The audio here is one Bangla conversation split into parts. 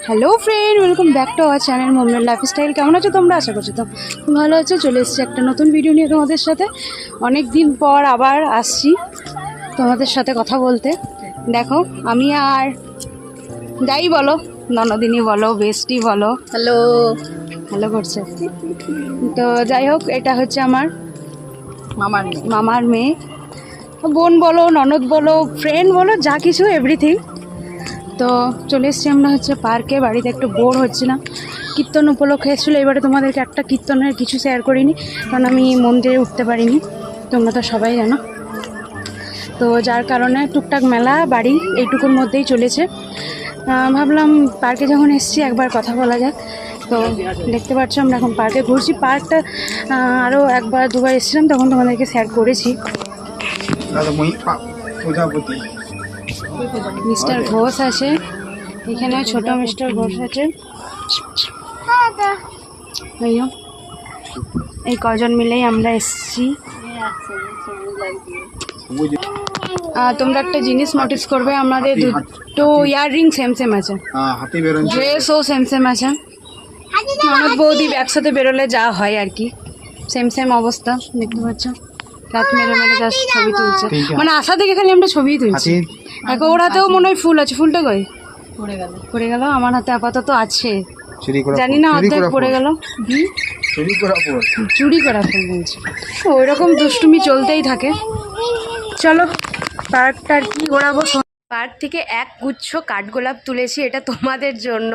Hello friend, welcome back to our channel মোমনার লাইফস্টাইল। কেমন আছো তোমরা? আশা করছো তো ভালো আছো। চলে এসেছি একটা নতুন ভিডিও নিয়ে তোমাদের সাথে। অনেক দিন পর আবার আসছি তোমাদের সাথে কথা বলতে। দেখো আমি আর যাই বলো, ননদিনী বলো, বেস্টি বলো, হ্যালো হ্যালো করছে। তো যাই হোক, এটা হচ্ছে আমার মামার মেয়ে, বোন বলো, ননদ বলো, ফ্রেন্ড বলো, যা কিছু এভরিথিং। তো চলে এসছি আমরা হচ্ছে পার্কে। বাড়িতে একটু বোর হচ্ছিলাম, কীর্তন উপলক্ষে এসেছিলো। এবারে তোমাদেরকে একটা কীর্তনের কিছু শেয়ার করিনি, কারণ আমি মন্দিরে উঠতে পারিনি, তোমরা তো সবাই জানো। তো যার কারণে টুকটাক মেলা বাড়ি এইটুকুর মধ্যেই চলেছে। ভাবলাম পার্কে যখন এসেছি একবার কথা বলা যাক। তো দেখতে পাচ্ছ আমরা এখন পার্কে ঘুরছি। পার্কটা আরও একবার দুবার এসেছিলাম, তখন তোমাদেরকে শেয়ার করেছি। মিস্টার ঘোষ আছে এখানে, ছোট মিস্টার ঘোষ আছে। এই কজন মিলেই আমরা এসেছি। তোমরা একটা জিনিস নোটিস করবে, আমাদের দুটো ইয়াররিং সেম সেম আছে, ড্রেসও সেম সেম আছে। অনেক বৌদি একসাথে বেরোলে যা হয় আর কি, সেম সেম অবস্থা। দেখতে পাচ্ছ রাত মেরে মেরে জাস্ট ছবি তুলছে, মানে আশা থেকে খালি আমরা ছবিই তুলছি। দেখো ওর হাতেও মনে হয় ফুল আছে, ফুলটা কই পড়ে গেল। আমার হাতে আপাতত আছে, জানি না অর্ধেক পড়ে গেল। চুরি করা ফুল বলছে। ওই রকম দুষ্টুমি চলতেই থাকে। চলো পার্কটার কি ঘোরাবো। পার্ক থেকে এক গুচ্ছ কাঠগোলাপ তুলেছি, এটা তোমাদের জন্য।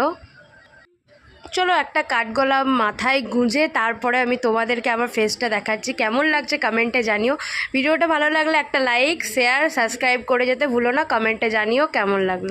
চলো একটা কাঠগোলাপ মাথায় গুঁজে তারপরে আমি তোমাদেরকে আমার ফেসটা দেখাচ্ছি। কেমন লাগছে কমেন্টে জানিও। ভিডিওটা ভালো লাগলে একটা লাইক, শেয়ার, সাবস্ক্রাইব করে যেতে ভুলো না। কমেন্টে জানিও কেমন লাগলো।